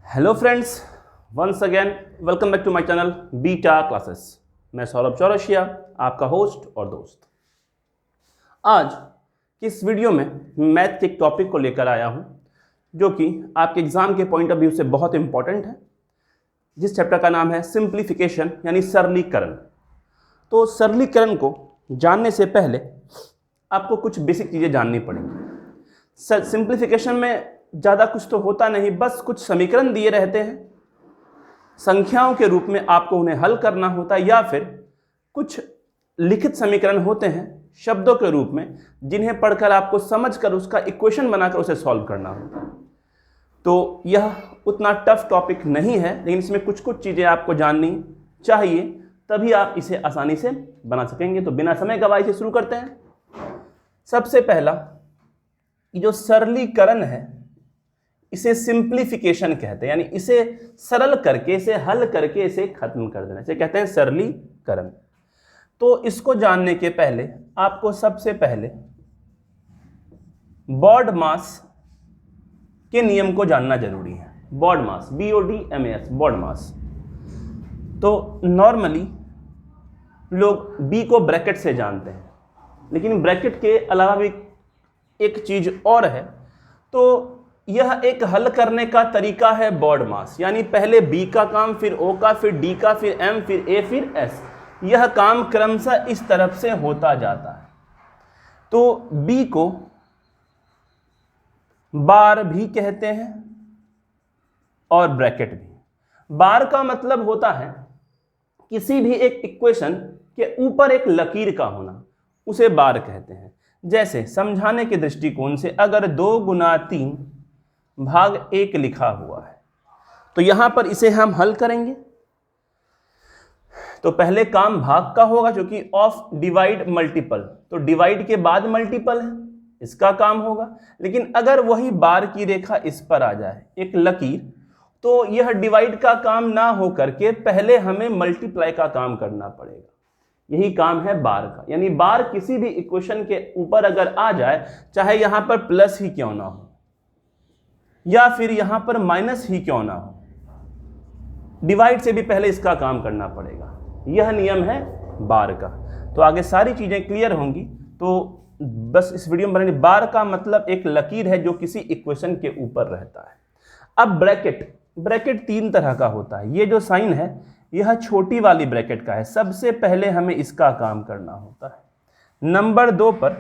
Hello friends, once again welcome back to my channel beta classes. मैं सौरभ चौरसिया, आपका host और दोस्त। आज की इस वीडियो में मैथ के एक टॉपिक को लेकर आया हूं जो कि आपके एग्जाम के पॉइंट ऑफ व्यू से बहुत इंपॉर्टेंट है, जिस चैप्टर का नाम है सिंप्लीफिकेशन यानी सरलीकरण। तो सरलीकरण को जानने से पहले आपको कुछ बेसिक चीज़ें जाननी पड़ेंगी। सिंप्लीफिकेशन में ज़्यादा कुछ तो होता नहीं, बस कुछ समीकरण दिए रहते हैं, संख्याओं के रूप में आपको उन्हें हल करना होता है, या फिर कुछ लिखित समीकरण होते हैं शब्दों के रूप में, जिन्हें पढ़कर आपको समझकर उसका इक्वेशन बनाकर उसे सॉल्व करना होता है। तो यह उतना टफ टॉपिक नहीं है, लेकिन इसमें कुछ कुछ चीज़ें आपको जाननी चाहिए, तभी आप इसे आसानी से बना सकेंगे। तो बिना समय गवाए से शुरू करते हैं। सबसे पहला, ये जो सरलीकरण है इसे सिंप्लीफिकेशन कहते हैं, यानी इसे सरल करके, इसे हल करके, इसे खत्म कर देना, इसे कहते हैं सरलीकरण। तो इसको जानने के पहले आपको सबसे पहले बॉड मास के नियम को जानना जरूरी है। बॉड मास, BODMAS, बॉड मास। तो नॉर्मली लोग B को ब्रैकेट से जानते हैं, लेकिन ब्रैकेट के अलावा भी एक चीज और है। तो यह एक हल करने का तरीका है बॉड मास, यानी पहले B का काम, फिर O का, फिर D का, फिर M, फिर A, फिर S। यह काम क्रमशः इस तरफ से होता जाता है। तो B को बार भी कहते हैं और ब्रैकेट भी। बार का मतलब होता है किसी भी एक इक्वेशन के ऊपर एक लकीर का होना, उसे बार कहते हैं। जैसे समझाने के दृष्टिकोण से, अगर 2 गुना 3 भाग 1 लिखा हुआ है, तो यहां पर इसे हम हल करेंगे। तो पहले काम भाग का होगा, जो कि ऑफ डिवाइड मल्टीपल, तो डिवाइड के बाद मल्टीपल है, इसका काम होगा। लेकिन अगर वही बार की रेखा इस पर आ जाए, एक लकीर, तो यह डिवाइड का काम ना हो करके पहले हमें मल्टीप्लाई का काम करना पड़ेगा। यही काम है बार का, यानी बार किसी भी इक्वेशन के ऊपर अगर आ जाए, चाहे यहां पर प्लस ही क्यों ना हो या फिर यहां पर माइनस ही क्यों ना हो, डिवाइड से भी पहले इसका काम करना पड़ेगा। यह नियम है बार का। तो आगे सारी चीजें क्लियर होंगी। तो बस इस वीडियो में बनाने, बार का मतलब एक लकीर है जो किसी इक्वेशन के ऊपर रहता है। अब ब्रैकेट, ब्रैकेट 3 तरह का होता है। ये जो साइन है यह छोटी वाली ब्रैकेट का है, सबसे पहले हमें इसका काम करना होता है। नंबर 2 पर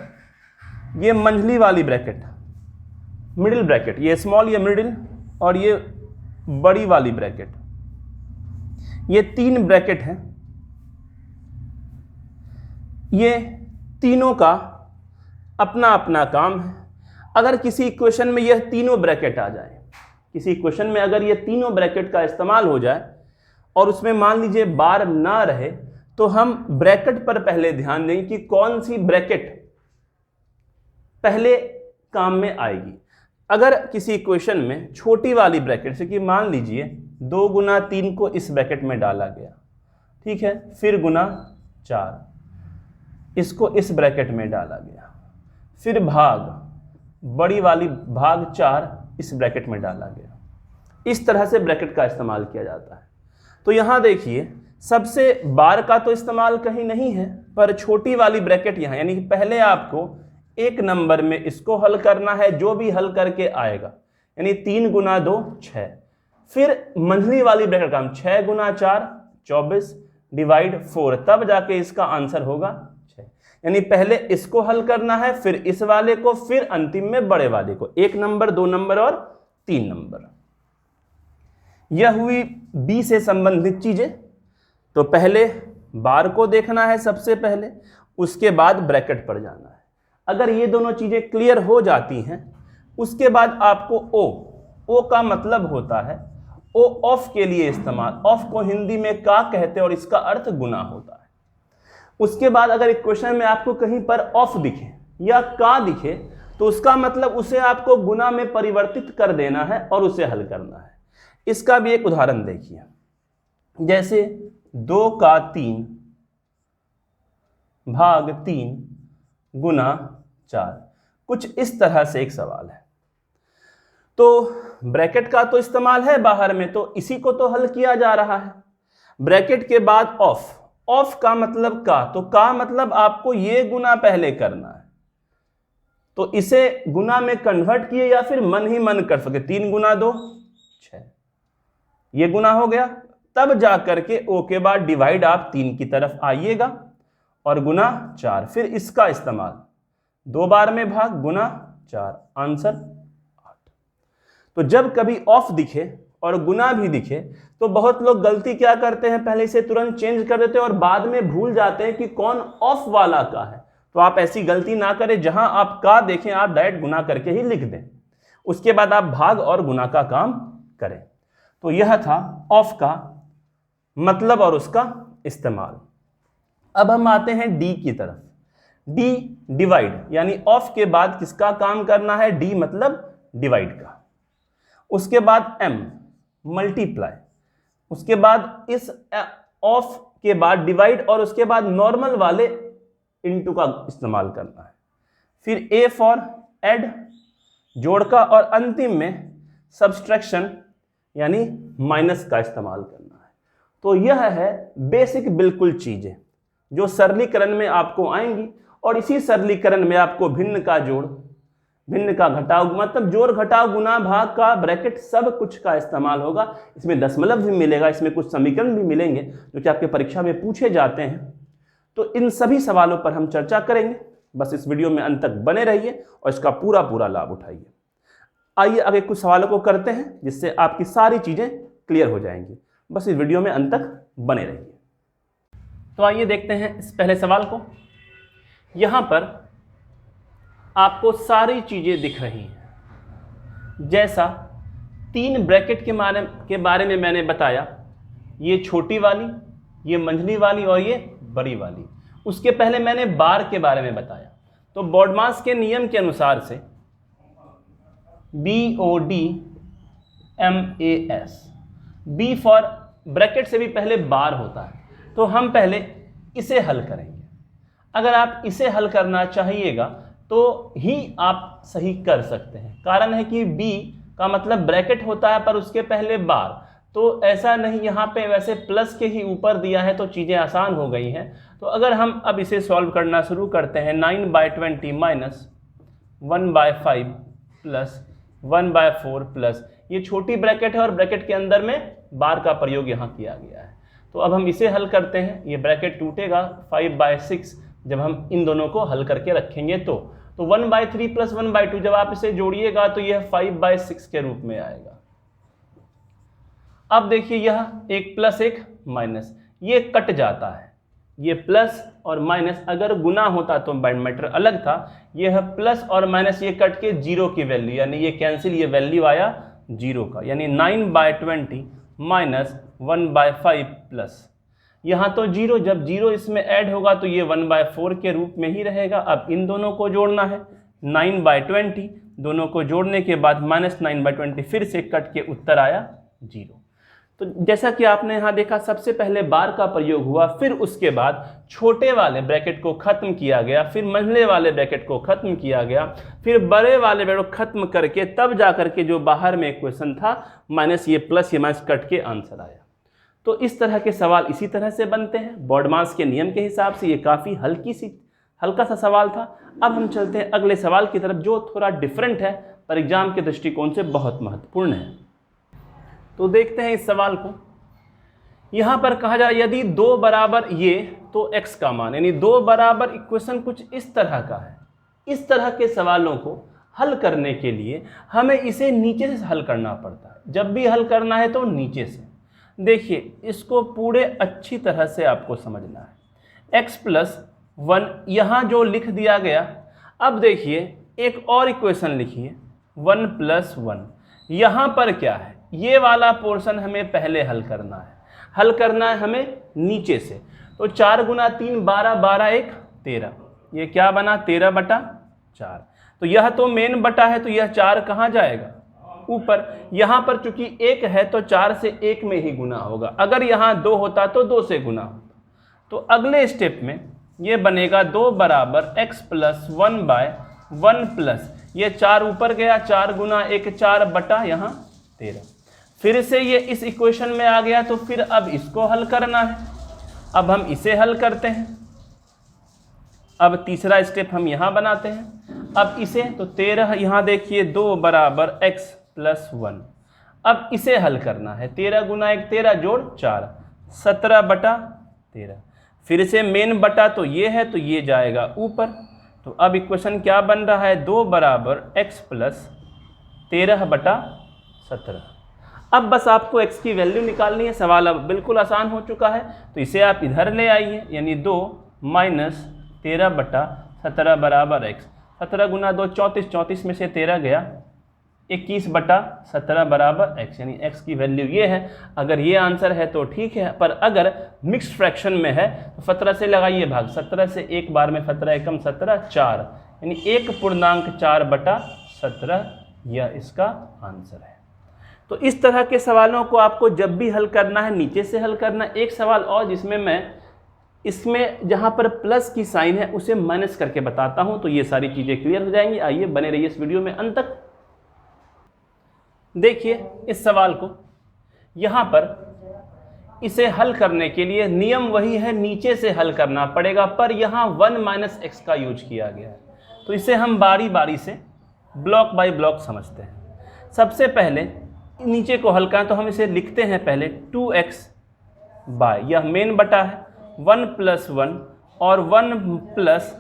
ये मंझली वाली ब्रैकेट, मिडिल ब्रैकेट, ये स्मॉल, ये मिडिल, और ये बड़ी वाली ब्रैकेट, ये 3 ब्रैकेट हैं। ये तीनों का अपना अपना काम है। अगर किसी इक्वेशन में यह तीनों ब्रैकेट आ जाए, किसी इक्वेशन में अगर ये तीनों ब्रैकेट का इस्तेमाल हो जाए और उसमें मान लीजिए बार ना रहे, तो हम ब्रैकेट पर पहले ध्यान दें कि कौन सी ब्रैकेट पहले काम में आएगी। अगर किसी इक्वेशन में छोटी वाली ब्रैकेट से, कि मान लीजिए 2 गुना 3 को इस ब्रैकेट में डाला गया, ठीक है, फिर गुना 4 इसको इस ब्रैकेट में डाला गया, फिर भाग, बड़ी वाली भाग 4 इस ब्रैकेट में डाला गया। इस तरह से ब्रैकेट का इस्तेमाल किया जाता है। तो यहां देखिए, सबसे बार का तो इस्तेमाल कहीं नहीं है, पर छोटी वाली ब्रैकेट यहां, यानी कि पहले आपको एक नंबर में इसको हल करना है, जो भी हल करके आएगा, यानी 3 गुना 2 6, फिर मंझली वाली ब्रैकेट का 6 गुना 4 24 डिवाइड 4, तब जाके इसका आंसर होगा 6। यानी पहले इसको हल करना है, फिर इस वाले को, फिर अंतिम में बड़े वाले को, 1 नंबर 2 नंबर और 3 नंबर। यह हुई बी से संबंधित चीजें। तो पहले बार को देखना है सबसे पहले, उसके बाद ब्रैकेट पर जाना है। अगर ये दोनों चीजें क्लियर हो जाती हैं, उसके बाद आपको ओ का मतलब होता है, ओ ऑफ के लिए इस्तेमाल, ऑफ को हिंदी में का कहते हैं और इसका अर्थ गुना होता है। उसके बाद अगर इक्वेशन में आपको कहीं पर ऑफ दिखे या का दिखे, तो उसका मतलब उसे आपको गुना में परिवर्तित कर देना है और उसे हल करना है। इसका भी एक उदाहरण देखिए, जैसे 2 का 3 भाग 3 गुना 4, कुछ इस तरह से एक सवाल है। तो ब्रैकेट का तो इस्तेमाल है बाहर में, तो इसी को तो हल किया जा रहा है। ब्रैकेट के बाद ऑफ, ऑफ का मतलब का, तो का मतलब आपको ये गुना पहले करना है, तो इसे गुना में कन्वर्ट किए या फिर मन ही मन कर सके, 3 गुना 2 6, ये गुना हो गया। तब जा करके ओ के बाद डिवाइड आप 3 की तरफ आइएगा और गुना 4, फिर इसका इस्तेमाल 2 बार में भाग गुना 4, आंसर 8। तो जब कभी ऑफ दिखे और गुना भी दिखे तो बहुत लोग गलती क्या करते हैं, पहले इसे तुरंत चेंज कर देते हैं और बाद में भूल जाते हैं कि कौन ऑफ वाला का है। तो आप ऐसी गलती ना करें, जहां आप का देखें आप डायरेक्ट गुना करके ही लिख दें, उसके बाद आप भाग और गुना का काम करें। तो यह था ऑफ का मतलब और उसका इस्तेमाल। अब हम आते हैं डी की तरफ। डी डिवाइड, यानी ऑफ के बाद किसका काम करना है, डी मतलब डिवाइड का। उसके बाद एम मल्टीप्लाई, उसके बाद इस ऑफ के बाद डिवाइड और उसके बाद नॉर्मल वाले इनटू का इस्तेमाल करना है। फिर ए फॉर ऐड जोड़ का, और अंतिम में सब्सट्रैक्शन यानी माइनस का इस्तेमाल करना है। तो यह है बेसिक बिल्कुल चीजें जो सरलीकरण में आपको आएंगी, और इसी सरलीकरण में आपको भिन्न का जोड़, भिन्न का घटाव, मतलब जोड़ घटाव गुना भाग का ब्रैकेट सब कुछ का इस्तेमाल होगा। इसमें दशमलव भी मिलेगा, इसमें कुछ समीकरण भी मिलेंगे जो कि आपके परीक्षा में पूछे जाते हैं। तो इन सभी सवालों पर हम चर्चा करेंगे। बस इस वीडियो में अंत तक बने रहिए और इसका पूरा पूरा लाभ उठाइए। आइए आगे कुछ सवालों को करते हैं जिससे आपकी सारी चीजें क्लियर हो जाएंगी। बस इस वीडियो में अंत तक बने रहिए। तो आइए देखते हैं इस पहले सवाल को। यहां पर आपको सारी चीजें दिख रही हैं, जैसा 3 ब्रैकेट के बारे में मैंने बताया, ये छोटी वाली, ये मंझली वाली और ये बड़ी वाली। उसके पहले मैंने बार के बारे में बताया। तो बॉडमास के नियम के अनुसार से BODMAS, बी फॉर ब्रैकेट से भी पहले बार होता है, तो हम पहले इसे हल करेंगे। अगर आप इसे हल करना चाहिएगा तो ही आप सही कर सकते हैं। कारण है कि बी का मतलब ब्रैकेट होता है पर उसके पहले बार, तो ऐसा नहीं, यहाँ पे वैसे प्लस के ही ऊपर दिया है तो चीज़ें आसान हो गई हैं। तो अगर हम अब इसे सॉल्व करना शुरू करते हैं, 9/20 माइनस 1/5 प्लस 1/4 प्लस, ये छोटी ब्रैकेट है और ब्रैकेट के अंदर में बार का प्रयोग यहाँ किया गया है। तो अब हम इसे हल करते हैं, ये ब्रैकेट टूटेगा 5/6 जब हम इन दोनों को हल करके रखेंगे तो 1/3 प्लस 1/2 जब आप इसे जोड़िएगा तो यह 5/6 के रूप में आएगा। अब देखिए यह एक प्लस एक माइनस, ये कट जाता है, ये प्लस और माइनस, अगर गुना होता तो मैटर अलग था। यह प्लस और माइनस ये कट के 0 की वैल्यू, यानी ये कैंसिल, ये वैल्यू आया 0 का, यानी 9/20 माइनस 1/5 प्लस, यहाँ तो 0, जब 0 इसमें ऐड होगा तो ये 1/4 के रूप में ही रहेगा। अब इन दोनों को जोड़ना है, 9/20 दोनों को जोड़ने के बाद माइनस 9/20 फिर से कट के उत्तर आया 0। तो जैसा कि आपने यहाँ देखा, सबसे पहले बार का प्रयोग हुआ, फिर उसके बाद छोटे वाले ब्रैकेट को खत्म किया गया, फिर मंझले वाले ब्रैकेट को खत्म किया गया, फिर बड़े वाले ब्रैकेट को खत्म करके तब जा करके जो बाहर में क्वेश्चन था माइनस ये प्लस, ये माइनस कट के आंसर आया। तो इस तरह के सवाल इसी तरह से बनते हैं। बॉडमास के नियम के हिसाब से ये काफ़ी हल्का सा सवाल था। अब हम चलते हैं अगले सवाल की तरफ जो थोड़ा डिफरेंट है, पर एग्जाम के दृष्टिकोण से बहुत महत्वपूर्ण है। तो देखते हैं इस सवाल को। यहाँ पर कहा जाए यदि 2 बराबर ये तो x का मान, यानी 2 बराबर इक्वेशन कुछ इस तरह का है। इस तरह के सवालों को हल करने के लिए हमें इसे नीचे से हल करना पड़ता है। जब भी हल करना है तो नीचे से। देखिए इसको पूरे अच्छी तरह से आपको समझना है। x+1 यहाँ जो लिख दिया गया। अब देखिए एक और इक्वेशन लिखिए 1+1। यहाँ पर क्या है, ये वाला पोर्शन हमें पहले हल करना है। हल करना है हमें नीचे से। तो 4 × 3 12, 12 1 13, ये क्या बना 13/4। तो यह तो मेन बटा है, तो यह 4 कहाँ जाएगा ऊपर। यहाँ पर चूंकि 1 है तो 4 से 1 में ही गुना होगा। अगर यहाँ 2 होता तो 2 से गुना होता। तो अगले स्टेप में ये बनेगा 2 बराबर x+1/1 प्लस, ये 4 ऊपर गया, 4 गुना 1 4 बटा यहाँ 13। फिर से ये इस इक्वेशन में आ गया, तो फिर अब इसको हल करना है। अब हम इसे हल करते हैं। अब तीसरा स्टेप हम यहाँ बनाते हैं। अब इसे तो 13 यहाँ देखिए 2 बराबर x प्लस 1। अब इसे हल करना है। 13 गुना 1 13 जोड़ 4 17 बटा 13। फिर से मेन बटा तो ये है, तो ये जाएगा ऊपर। तो अब इक्वेशन क्या बन रहा है, 2 बराबर x प्लस 13 बटा 17। अब बस आपको x की वैल्यू निकालनी है। सवाल अब बिल्कुल आसान हो चुका है। तो इसे आप इधर ले आइए, यानी 2 माइनस 13 बटा 17 बराबर x। 17 गुना 2 34, 34 में से 13 गया, 21 बटा 17 बराबर x, यानी x की वैल्यू ये है। अगर ये आंसर है तो ठीक है, पर अगर मिक्स्ड फ्रैक्शन में है तो 17 से लगाइए भाग। 17 से एक बार में 17 एकम 17 4, यानी 1.4 बटा 17, यह इसका आंसर है। तो इस तरह के सवालों को आपको जब भी हल करना है नीचे से हल करना। एक सवाल और जिसमें मैं इसमें जहाँ पर प्लस की साइन है उसे माइनस करके बताता हूँ, तो ये सारी चीज़ें क्लियर हो जाएंगी। आइए बने रहिए इस वीडियो में अंत तक। देखिए इस सवाल को, यहाँ पर इसे हल करने के लिए नियम वही है, नीचे से हल करना पड़ेगा, पर यहाँ 1 माइनस एक्स का यूज किया गया है। तो इसे हम बारी बारी से ब्लॉक बाय ब्लॉक समझते हैं। सबसे पहले नीचे को हल करें तो हम इसे लिखते हैं पहले 2x बाय, यह मेन बटा है 1 प्लस 1 और 1 प्लस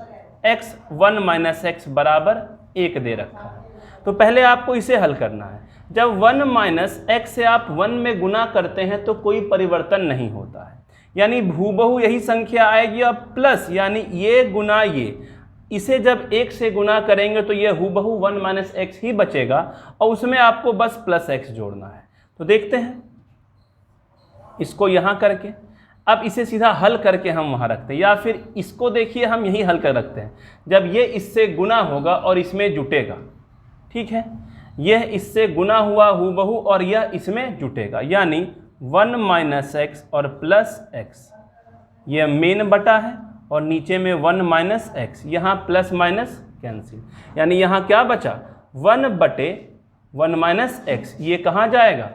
x 1 माइनस एक्स बराबर 1 दे रखा है। तो पहले आपको इसे हल करना है। जब 1 माइनस एक्स से आप 1 में गुना करते हैं तो कोई परिवर्तन नहीं होता है, यानी हूबहू यही संख्या आएगी। अब प्लस यानी ये गुना ये, इसे जब 1 से गुना करेंगे तो ये हूबहू 1 माइनस एक्स ही बचेगा और उसमें आपको बस प्लस एक्स जोड़ना है। तो देखते हैं इसको यहाँ करके। अब इसे सीधा हल करके हम वहाँ रखते हैं, या फिर इसको देखिए हम यही हल कर रखते हैं। जब ये इससे गुना होगा और इसमें जुटेगा, ठीक है, यह इससे गुना हुआ हूबहू और यह इसमें जुटेगा, यानी 1 माइनस एक्स और प्लस एक्स, यह मेन बटा है और नीचे में 1 माइनस एक्स, यहाँ प्लस माइनस कैंसिल, यानी यहाँ क्या बचा 1 बटे 1 माइनस एक्स। ये कहाँ जाएगा,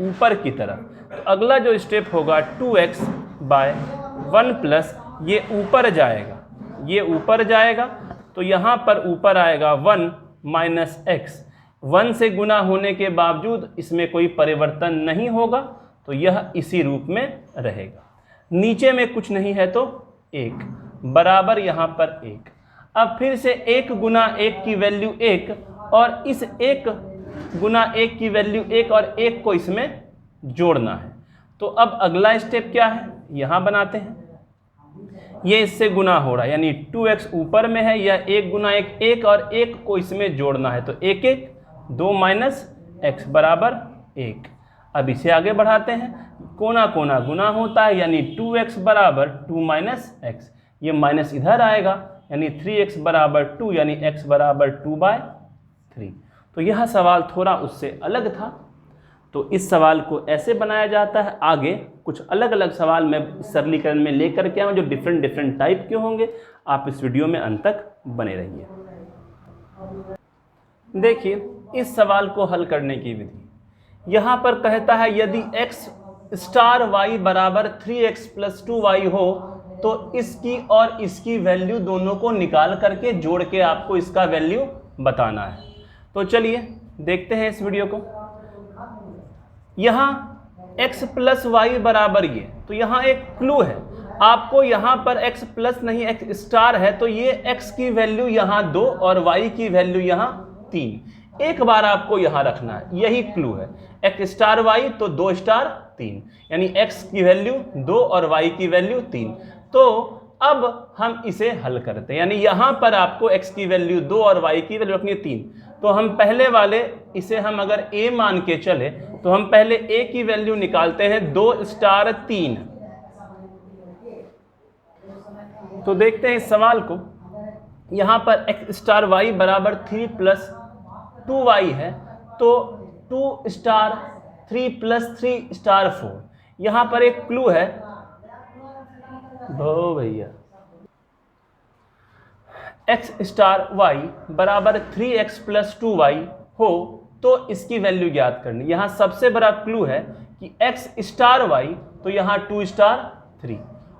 ऊपर की तरफ। तो अगला जो स्टेप होगा 2x बाय 1 प्लस, ये ऊपर जाएगा, ये ऊपर जाएगा। तो यहाँ पर ऊपर आएगा 1 माइनस एक्स। 1 से गुना होने के बावजूद इसमें कोई परिवर्तन नहीं होगा, तो यह इसी रूप में रहेगा। नीचे में कुछ नहीं है तो 1 बराबर यहाँ पर 1। अब फिर से 1 गुना 1 की वैल्यू 1 और इस 1 गुना 1 की वैल्यू 1 और 1 को इसमें जोड़ना है। तो अब अगला स्टेप क्या है, यहाँ बनाते हैं। ये इससे गुना हो रहा है, यानी 2x ऊपर में है, यह 1 गुना 1 1 और 1 को इसमें जोड़ना है। तो 1 1 2 माइनस एक्स बराबर 1। अब इसे आगे बढ़ाते हैं, कोना कोना गुना होता है, यानी 2x बराबर 2 माइनस एक्स। ये माइनस इधर आएगा, यानी 3x बराबर 2, यानी x बराबर 2/3। तो यह सवाल थोड़ा उससे अलग था। तो इस सवाल को ऐसे बनाया जाता है। आगे कुछ अलग अलग सवाल मैं सरलीकरण में लेकर के आऊँ जो डिफरेंट टाइप के होंगे। आप इस वीडियो में अंत तक बने रहिए। देखिए इस सवाल को हल करने की विधि। यहाँ पर कहता है यदि x स्टार y बराबर 3x प्लस 2y हो तो इसकी और इसकी वैल्यू दोनों को निकाल करके जोड़ के आपको इसका वैल्यू बताना है। तो चलिए देखते हैं इस वीडियो को। यहाँ x प्लस वाई बराबर ये, तो यहाँ एक क्लू है आपको। यहाँ पर x प्लस नहीं x स्टार है, तो ये x की वैल्यू यहाँ 2 और y की वैल्यू यहाँ 3। एक बार आपको यहाँ रखना है, यही क्लू है। x स्टार y तो 2 स्टार 3, यानी x की वैल्यू 2 और y की वैल्यू 3। तो अब हम इसे हल करते हैं, यानी यहाँ पर आपको x की वैल्यू 2 और y की वैल्यू रखनी है 3। तो हम पहले वाले इसे हम अगर a मान के चले तो हम पहले a की वैल्यू निकालते हैं 2 स्टार 3। तो देखते हैं इस सवाल को। यहाँ पर x स्टार y बराबर 3 प्लस 2y है, तो 2 स्टार 3 प्लस 3 स्टार 4। यहाँ पर एक क्लू है भैया, एक्स स्टार वाई बराबर 3x प्लस 2y हो तो इसकी वैल्यू ज्ञात करनी। यहाँ सबसे बड़ा क्लू है कि x स्टार वाई, तो यहाँ 2 स्टार 3,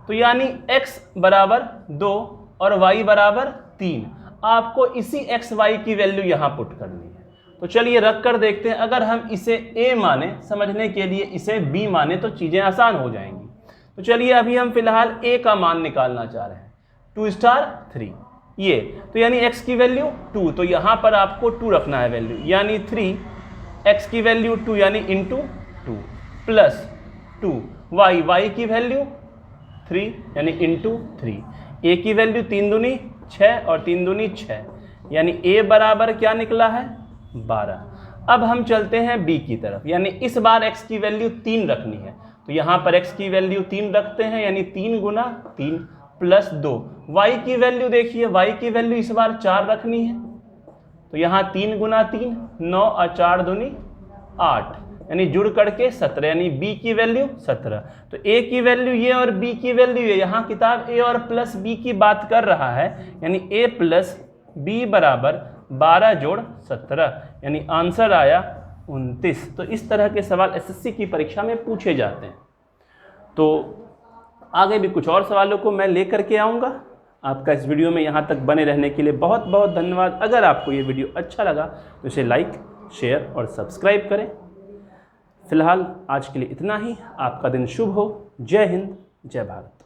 तो यानी x बराबर 2 और y बराबर 3। आपको इसी x y की वैल्यू यहाँ पुट करनी है। तो चलिए रख कर देखते हैं। अगर हम इसे a माने, समझने के लिए इसे b माने तो चीज़ें आसान हो जाएंगी। तो चलिए अभी हम फिलहाल a का मान निकालना चाह रहे हैं, 2 स्टार 3 ये, तो यानी x की वैल्यू 2, तो यहाँ पर आपको 2 रखना है वैल्यू, यानी 3, x की वैल्यू 2 यानी इंटू 2 प्लस 2, y की वैल्यू 3 यानी इंटू 3, a की वैल्यू 3 दूनी 6 और 3 दूनी 6, यानी a बराबर क्या निकला है 12। अब हम चलते हैं b की तरफ, यानी इस बार x की वैल्यू 3 रखनी है, तो यहाँ पर x की वैल्यू 3 रखते हैं, यानी 3 गुना 3 प्लस 2। y की वैल्यू देखिए, y की वैल्यू इस बार 4 रखनी है, तो यहाँ 3 गुना 3 9 और 4 दूनी 8, यानी जुड़ करके 17, यानी b की वैल्यू 17। तो a की वैल्यू ये और b की वैल्यू ये, यहाँ किताब a और प्लस b की बात कर रहा है, यानी a प्लस b बराबर 12 जोड़ 17, यानी आंसर आया 29। तो इस तरह के सवाल एसएससी की परीक्षा में पूछे जाते हैं। तो आगे भी कुछ और सवालों को मैं लेकर के आऊँगा। आपका इस वीडियो में यहाँ तक बने रहने के लिए बहुत बहुत धन्यवाद। अगर आपको ये वीडियो अच्छा लगा तो इसे लाइक, शेयर और सब्सक्राइब करें। फिलहाल आज के लिए इतना ही। आपका दिन शुभ हो। जय हिंद, जय भारत।